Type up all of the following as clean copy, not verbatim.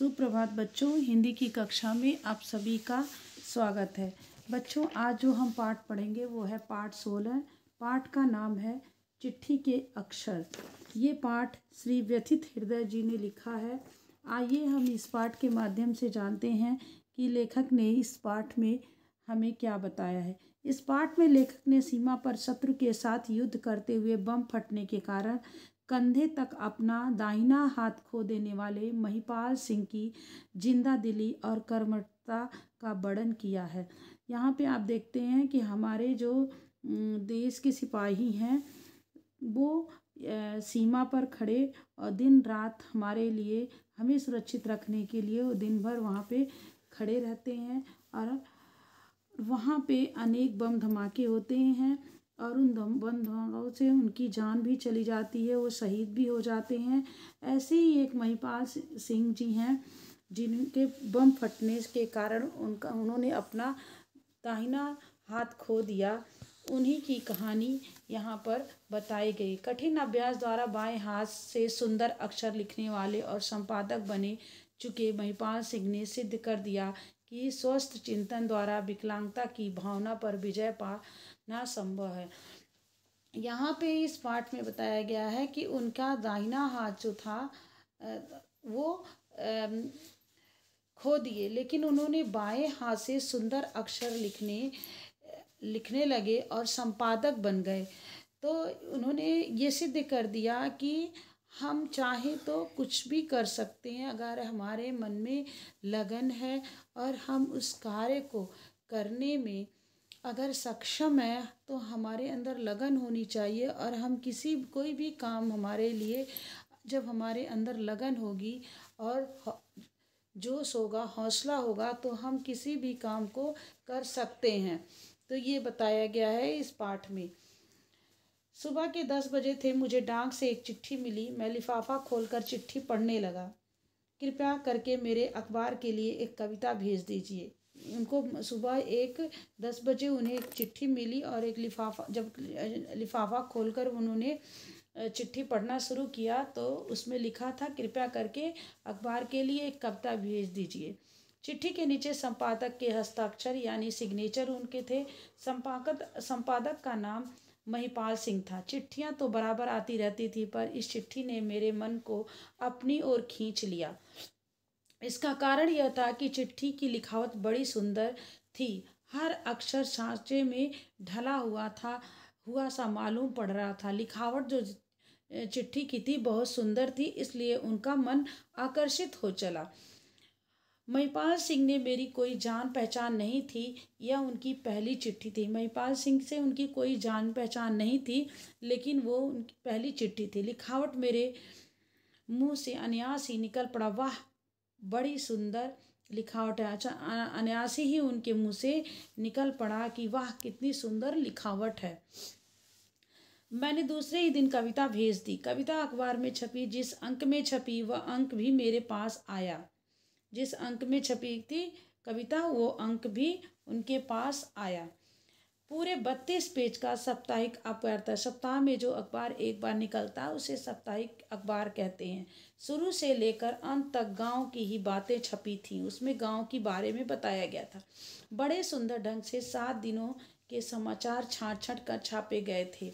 सुप्रभात बच्चों, हिंदी की कक्षा में आप सभी का स्वागत है। बच्चों, आज जो हम पाठ पढ़ेंगे वो है पाठ 16। पाठ का नाम है चिट्ठी के अक्षर। ये पाठ श्री व्यथित हृदय जी ने लिखा है। आइए हम इस पाठ के माध्यम से जानते हैं कि लेखक ने इस पाठ में हमें क्या बताया है। इस पाठ में लेखक ने सीमा पर शत्रु के साथ युद्ध करते हुए बम फटने के कारण कंधे तक अपना दाहिना हाथ खो देने वाले महिपाल सिंह की जिंदा दिली और कर्मठता का वर्णन किया है। यहाँ पे आप देखते हैं कि हमारे जो देश के सिपाही हैं वो सीमा पर खड़े और दिन रात हमारे लिए हमें सुरक्षित रखने के लिए वो दिन भर वहाँ पे खड़े रहते हैं और वहाँ पे अनेक बम धमाके होते हैं और उन बम धमाकों से उनकी जान भी चली जाती है, वो शहीद भी हो जाते हैं। ऐसे ही एक महिपाल सिंह जी हैं जिनके बम फटने के कारण उन्होंने अपना दाहिना हाथ खो दिया। उन्हीं की कहानी यहाँ पर बताई गई। कठिन अभ्यास द्वारा बाएं हाथ से सुंदर अक्षर लिखने वाले और संपादक बने चुके महिपाल सिंह ने सिद्ध कर दिया कि स्वस्थ चिंतन द्वारा विकलांगता की भावना पर विजय पाना संभव है। यहाँ पे इस पाठ में बताया गया है कि उनका दाहिना हाथ जो था वो खो दिए, लेकिन उन्होंने बाएं हाथ से सुंदर अक्षर लिखने लगे और संपादक बन गए। तो उन्होंने ये सिद्ध कर दिया कि हम चाहे तो कुछ भी कर सकते हैं अगर हमारे मन में लगन है और हम उस कार्य को करने में अगर सक्षम है तो हमारे अंदर लगन होनी चाहिए। और हम कोई भी काम हमारे लिए जब हमारे अंदर लगन होगी और जोश होगा, हौसला होगा तो हम किसी भी काम को कर सकते हैं। तो ये बताया गया है इस पाठ में। सुबह के 10 बजे थे, मुझे डाक से एक चिट्ठी मिली। मैं लिफाफा खोलकर चिट्ठी पढ़ने लगा। कृपया करके मेरे अखबार के लिए एक कविता भेज दीजिए। उनको सुबह 10 बजे उन्हें एक चिट्ठी मिली और एक लिफाफा खोलकर उन्होंने चिट्ठी पढ़ना शुरू किया तो उसमें लिखा था, कृपया करके अखबार के लिए एक कविता भेज दीजिए। चिट्ठी के नीचे संपादक के हस्ताक्षर यानी सिग्नेचर उनके थे। संपादक का नाम महिपाल सिंह था। चिट्ठियां तो बराबर आती रहती थी, पर इस चिट्ठी ने मेरे मन को अपनी ओर खींच लिया। इसका कारण यह था कि चिट्ठी की लिखावट बड़ी सुंदर थी। हर अक्षर सांचे में ढला हुआ सा मालूम पड़ रहा था। लिखावट जो चिट्ठी की थी बहुत सुंदर थी, इसलिए उनका मन आकर्षित हो चला। महिपाल सिंह ने मेरी कोई जान पहचान नहीं थी। यह उनकी पहली चिट्ठी थी। महिपाल सिंह से उनकी कोई जान पहचान नहीं थी, लेकिन वो उनकी पहली चिट्ठी थी। लिखावट मेरे मुंह से अनायास ही निकल पड़ा, वाह बड़ी सुंदर लिखावट है। अच्छा, अनायास ही उनके मुंह से निकल पड़ा कि वाह कितनी सुंदर लिखावट है। मैंने दूसरे ही दिन कविता भेज दी। कविता अखबार में छपी। जिस अंक में छपी वह अंक भी मेरे पास आया। जिस अंक में छपी थी कविता वो अंक भी उनके पास आया। पूरे 32 पेज का साप्ताहिक अखबार था। सप्ताह में जो अखबार एक बार निकलता उसे साप्ताहिक अखबार कहते हैं। शुरू से लेकर अंत तक गांव की ही बातें छपी थीं। उसमें गांव के बारे में बताया गया था। बड़े सुंदर ढंग से 7 दिनों के समाचार छाँट कर छापे गए थे।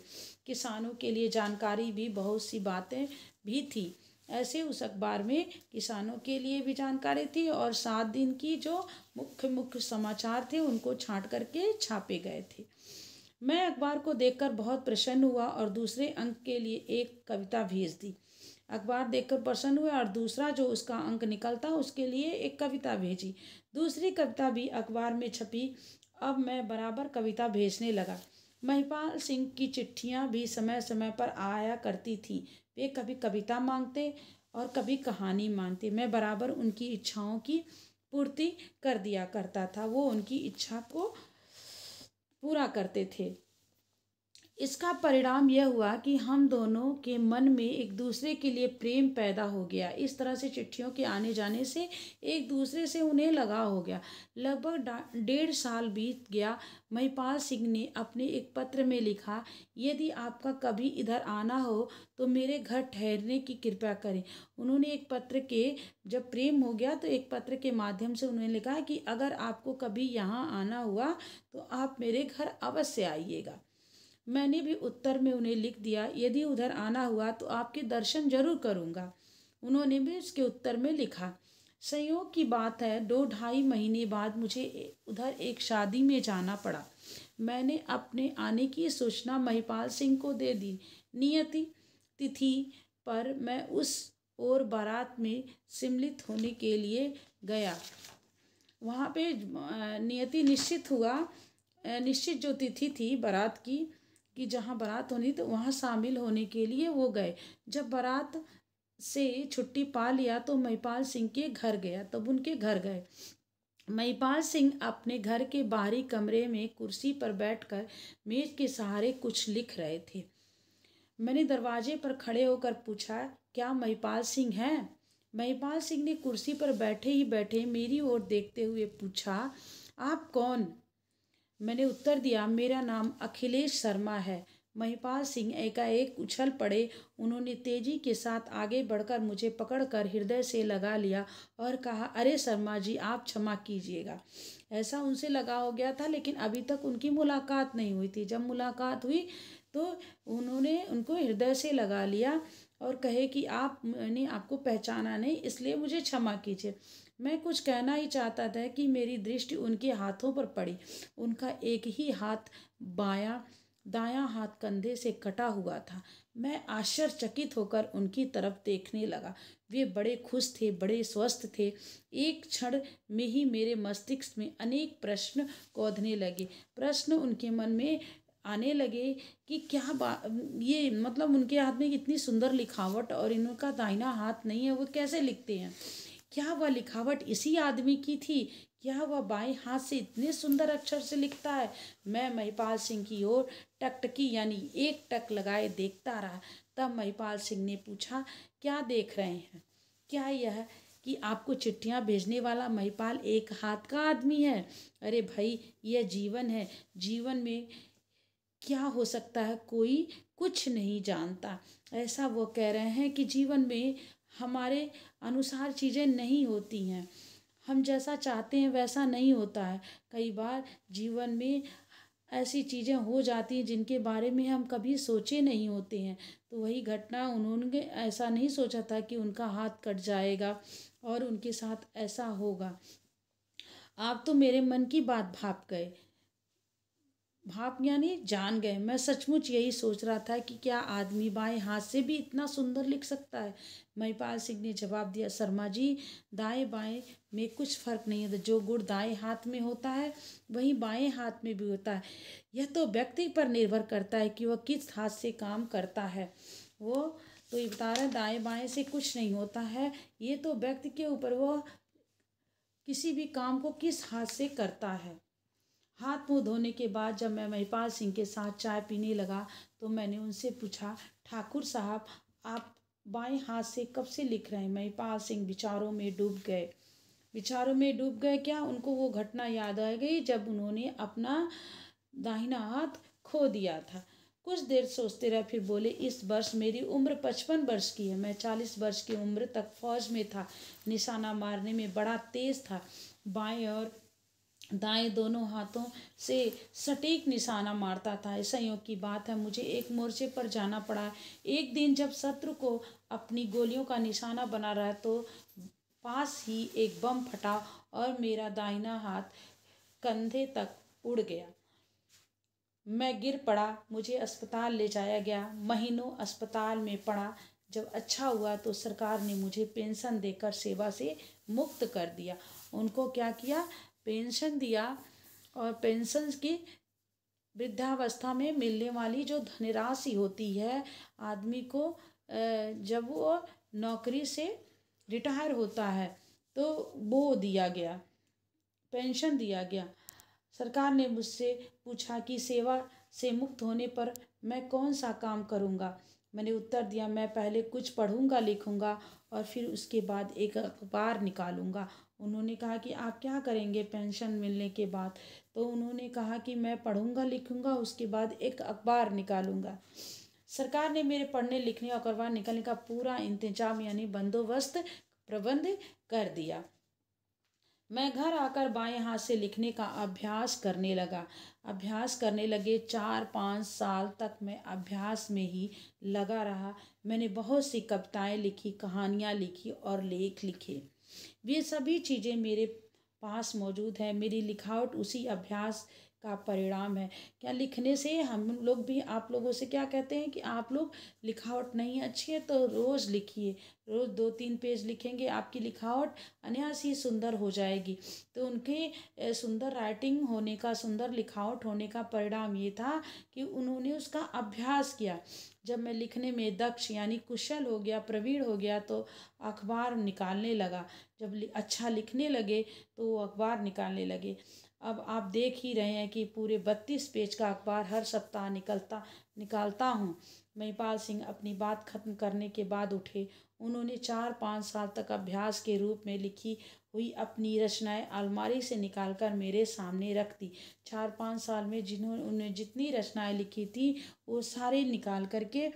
किसानों के लिए जानकारी भी बहुत सी बातें भी थी। ऐसे उस अखबार में किसानों के लिए भी जानकारी थी और 7 दिन की जो मुख्य समाचार थे उनको छांट करके छापे गए थे। मैं अखबार को देखकर बहुत प्रसन्न हुआ और दूसरे अंक के लिए एक कविता भेज दी। अखबार देखकर प्रसन्न हुआ और दूसरा जो उसका अंक निकलता उसके लिए एक कविता भेजी। दूसरी कविता भी अखबार में छपी। अब मैं बराबर कविता भेजने लगा। महिपाल सिंह की चिट्ठियां भी समय समय पर आया करती थी। वे कभी कविता मांगते और कभी कहानी मांगते। मैं बराबर उनकी इच्छाओं की पूर्ति कर दिया करता था। वो उनकी इच्छा को पूरा करते थे। इसका परिणाम यह हुआ कि हम दोनों के मन में एक दूसरे के लिए प्रेम पैदा हो गया। इस तरह से चिट्ठियों के आने जाने से एक दूसरे से उन्हें लगाव हो गया। लगभग 1.5 साल बीत गया। महिपाल सिंह ने अपने एक पत्र में लिखा, यदि आपका कभी इधर आना हो तो मेरे घर ठहरने की कृपया करें। उन्होंने एक पत्र के जब प्रेम हो गया तो एक पत्र के माध्यम से उन्होंने लिखा कि अगर आपको कभी यहाँ आना हुआ तो आप मेरे घर अवश्य आइएगा। मैंने भी उत्तर में उन्हें लिख दिया, यदि उधर आना हुआ तो आपके दर्शन जरूर करूँगा। उन्होंने भी उसके उत्तर में लिखा, संयोग की बात है 2-2.5 महीने बाद मुझे उधर एक शादी में जाना पड़ा। मैंने अपने आने की सूचना महिपाल सिंह को दे दी। नियति तिथि पर मैं उस और बारात में सम्मिलित होने के लिए गया। वहाँ पे नियति निश्चित हुआ, निश्चित जो तिथि थी बारात की कि जहाँ बारात होनी तो वहाँ शामिल होने के लिए वो गए। जब बारात से छुट्टी पा लिया तो महिपाल सिंह के घर गया, तब उनके घर गए। महिपाल सिंह अपने घर के बाहरी कमरे में कुर्सी पर बैठकर मेज के सहारे कुछ लिख रहे थे। मैंने दरवाजे पर खड़े होकर पूछा, क्या महिपाल सिंह हैं? महिपाल सिंह ने कुर्सी पर बैठे ही बैठे मेरी ओर देखते हुए पूछा, आप कौन? मैंने उत्तर दिया, मेरा नाम अखिलेश शर्मा है। महिपाल सिंह एकाएक उछल पड़े। उन्होंने तेजी के साथ आगे बढ़कर मुझे पकड़कर हृदय से लगा लिया और कहा, अरे शर्मा जी, आप क्षमा कीजिएगा। ऐसा उनसे लगा हो गया था, लेकिन अभी तक उनकी मुलाकात नहीं हुई थी। जब मुलाकात हुई तो उन्होंने उनको हृदय से लगा लिया और कहे कि मैंने आपको पहचाना नहीं, इसलिए मुझे क्षमा कीजिए। मैं कुछ कहना ही चाहता था कि मेरी दृष्टि उनके हाथों पर पड़ी। उनका एक ही हाथ दायां हाथ कंधे से कटा हुआ था। मैं आश्चर्यचकित होकर उनकी तरफ देखने लगा। वे बड़े खुश थे, बड़े स्वस्थ थे। एक क्षण में ही मेरे मस्तिष्क में अनेक प्रश्न कौंधने लगे। प्रश्न उनके मन में आने लगे कि ये मतलब उनके हाथ में इतनी सुंदर लिखावट और इनका दाहिना हाथ नहीं है, वो कैसे लिखते हैं? क्या वह लिखावट इसी आदमी की थी? क्या वह बाएं हाथ से इतने सुंदर अक्षर से लिखता है? मैं महिपाल सिंह की ओर टकटकी यानी एक टक लगाए देखता रहा। तब महिपाल सिंह ने पूछा, क्या देख रहे हैं? क्या यह कि आपको चिट्ठियां भेजने वाला महिपाल एक हाथ का आदमी है? अरे भाई, यह जीवन है। जीवन में क्या हो सकता है, कोई कुछ नहीं जानता। ऐसा वो कह रहे हैं कि जीवन में हमारे अनुसार चीज़ें नहीं होती हैं, हम जैसा चाहते हैं वैसा नहीं होता है। कई बार जीवन में ऐसी चीज़ें हो जाती हैं जिनके बारे में हम कभी सोचे नहीं होते हैं। तो वही घटना, उन्होंने ऐसा नहीं सोचा था कि उनका हाथ कट जाएगा और उनके साथ ऐसा होगा। आप तो मेरे मन की बात भाप यानी जान गए। मैं सचमुच यही सोच रहा था कि क्या आदमी बाएं हाथ से भी इतना सुंदर लिख सकता है? महिपाल सिंह ने जवाब दिया, शर्मा जी, दाएं बाएं में कुछ फर्क नहीं है। जो गुण दाएं हाथ में होता है वही बाएं हाथ में भी होता है। यह तो व्यक्ति पर निर्भर करता है कि वह किस हाथ से काम करता है। वो तो ये बता रहे हैं, दाएं बाएं से कुछ नहीं होता है, ये तो व्यक्ति के ऊपर वह किसी भी काम को किस हाथ से करता है। हाथ मुंह धोने के बाद जब मैं महिपाल सिंह के साथ चाय पीने लगा तो मैंने उनसे पूछा, ठाकुर साहब, आप बाएं हाथ से कब से लिख रहे हैं? महिपाल सिंह विचारों में डूब गए। क्या? उनको वो घटना याद आ गई जब उन्होंने अपना दाहिना हाथ खो दिया था। कुछ देर सोचते रहे, फिर बोले, इस वर्ष मेरी उम्र 55 वर्ष की है। मैं 40 वर्ष की उम्र तक फौज में था। निशाना मारने में बड़ा तेज था। बाएं और दाएं दोनों हाथों से सटीक निशाना मारता था। संयोग की बात है, मुझे एक मोर्चे पर जाना पड़ा। एक दिन जब शत्रु को अपनी गोलियों का निशाना बना रहा तो पास ही एक बम फटा और मेरा दाहिना हाथ कंधे तक उड़ गया। मैं गिर पड़ा। मुझे अस्पताल ले जाया गया। महीनों अस्पताल में पड़ा। जब अच्छा हुआ तो सरकार ने मुझे पेंशन देकर सेवा से मुक्त कर दिया। उनको क्या किया? पेंशन दिया। और पेंशन की वृद्धावस्था में मिलने वाली जो धनराशि होती है आदमी को, जब वो नौकरी से रिटायर होता है तो वो दिया गया, पेंशन दिया गया। सरकार ने मुझसे पूछा कि सेवा से मुक्त होने पर मैं कौन सा काम करूँगा। मैंने उत्तर दिया, मैं पहले कुछ पढ़ूँगा लिखूँगा और फिर उसके बाद एक अखबार निकालूँगा। उन्होंने कहा कि आप क्या करेंगे पेंशन मिलने के बाद। तो उन्होंने कहा कि मैं पढ़ूँगा लिखूँगा, उसके बाद एक अखबार निकालूँगा। सरकार ने मेरे पढ़ने लिखने और अखबार निकालने का पूरा इंतजाम यानी बंदोबस्त प्रबंध कर दिया। मैं घर आकर बाएं हाथ से लिखने का अभ्यास करने लगा। अभ्यास करने लगे 4-5 साल तक मैं अभ्यास में ही लगा रहा। मैंने बहुत सी कविताएं लिखी, कहानियां लिखी और लेख लिखे। वे सभी चीज़ें मेरे पास मौजूद है। मेरी लिखावट उसी अभ्यास का परिणाम है। क्या लिखने से हम लोग भी आप लोगों से क्या कहते हैं कि आप लोग लिखावट नहीं अच्छी है तो रोज़ लिखिए। रोज़ 2-3 पेज लिखेंगे, आपकी लिखावट अनायास ही सुंदर हो जाएगी। तो उनके सुंदर राइटिंग होने का, सुंदर लिखावट होने का परिणाम ये था कि उन्होंने उसका अभ्यास किया। जब मैं लिखने में दक्ष यानी कुशल हो गया, प्रवीण हो गया, तो अखबार निकालने लगा। जब अच्छा लिखने लगे तो वो अखबार निकालने लगे। अब आप देख ही रहे हैं कि पूरे 32 पेज का अखबार हर सप्ताह निकालता हूँ। महिपाल सिंह अपनी बात खत्म करने के बाद उठे। उन्होंने 4-5 साल तक अभ्यास के रूप में लिखी हुई अपनी रचनाएं अलमारी से निकालकर मेरे सामने रख दी। 4-5 साल में उन्होंने जितनी रचनाएं लिखी थी वो सारे निकाल करके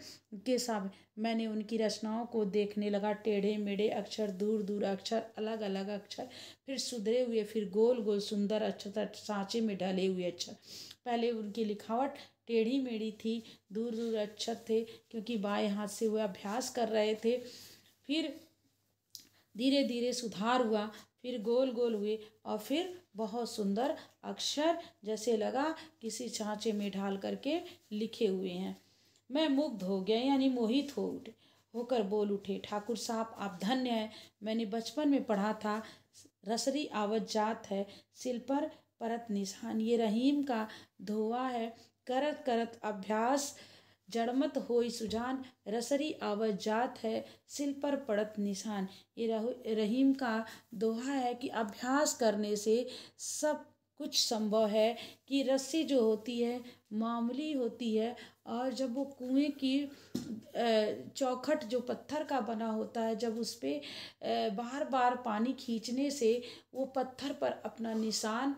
के सामने मैंने उनकी रचनाओं को देखने लगा। टेढ़े मेढ़े अक्षर, दूर दूर अक्षर, अलग अलग अक्षर, फिर सुधरे हुए, फिर गोल गोल सुंदर अक्षर, सांचे में ढले हुए अक्षर। पहले उनकी लिखावट टेढ़ी मेढ़ी थी, दूर दूर अक्षर थे क्योंकि बाएं हाथ से वो अभ्यास कर रहे थे। फिर धीरे धीरे सुधार हुआ, फिर गोल गोल हुए और फिर बहुत सुंदर अक्षर, जैसे लगा किसी सांचे में ढाल करके लिखे हुए हैं। मैं मुग्ध हो गया यानी मोहित होकर बोल उठे, ठाकुर साहब आप धन्य हैं। मैंने बचपन में पढ़ा था, रसरी आवत जात है, सिल पर परत निशान। ये रहीम का धोआ है, करत करत अभ्यास, जड़मत होई सुजान, रसरी आवत जात है, सिल पर पड़त निशान। ये रहीम का दोहा है कि अभ्यास करने से सब कुछ संभव है। कि रस्सी जो होती है मामूली होती है और जब वो कुएं की चौखट जो पत्थर का बना होता है, जब उस पर बार बार पानी खींचने से वो पत्थर पर अपना निशान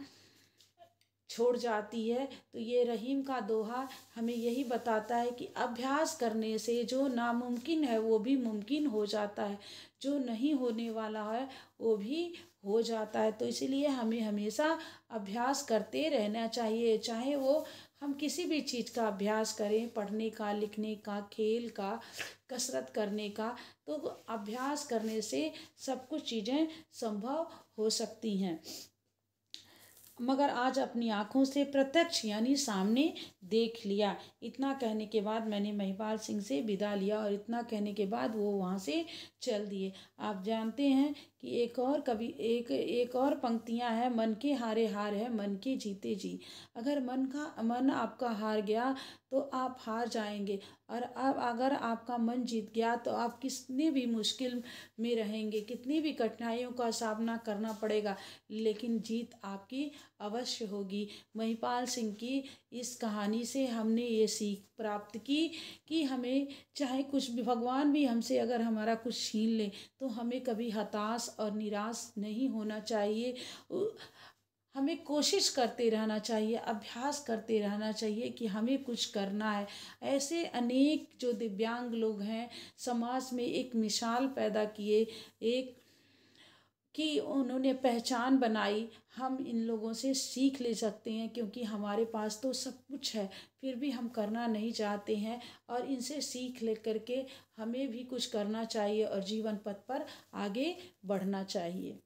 छोड़ जाती है। तो ये रहीम का दोहा हमें यही बताता है कि अभ्यास करने से जो नामुमकिन है वो भी मुमकिन हो जाता है, जो नहीं होने वाला है वो भी हो जाता है। तो इसीलिए हमें हमेशा अभ्यास करते रहना चाहिए, चाहे वो हम किसी भी चीज़ का अभ्यास करें, पढ़ने का, लिखने का, खेल का, कसरत करने का। तो अभ्यास करने से सब कुछ चीज़ें संभव हो सकती हैं। मगर आज अपनी आँखों से प्रत्यक्ष यानी सामने देख लिया। इतना कहने के बाद मैंने महिपाल सिंह से विदा लिया और इतना कहने के बाद वो वहाँ से चल दिए। आप जानते हैं कि एक और पंक्तियाँ हैं, मन के हारे हार है, मन के जीते जी। अगर मन आपका हार गया तो आप हार जाएंगे, और अब अगर आपका मन जीत गया तो आप कितनी भी मुश्किल में रहेंगे, कितनी भी कठिनाइयों का सामना करना पड़ेगा, लेकिन जीत आपकी अवश्य होगी। महिपाल सिंह की इस कहानी से हमने ये सीख प्राप्त की कि हमें चाहे कुछ भी, भगवान भी हमसे अगर हमारा कुछ छीन ले तो हमें कभी हताश और निराश नहीं होना चाहिए। हमें कोशिश करते रहना चाहिए, अभ्यास करते रहना चाहिए कि हमें कुछ करना है। ऐसे अनेक जो दिव्यांग लोग हैं समाज में एक मिसाल पैदा किए, एक कि उन्होंने पहचान बनाई। हम इन लोगों से सीख ले सकते हैं क्योंकि हमारे पास तो सब कुछ है फिर भी हम करना नहीं चाहते हैं, और इनसे सीख ले करके हमें भी कुछ करना चाहिए और जीवन पथ पर आगे बढ़ना चाहिए।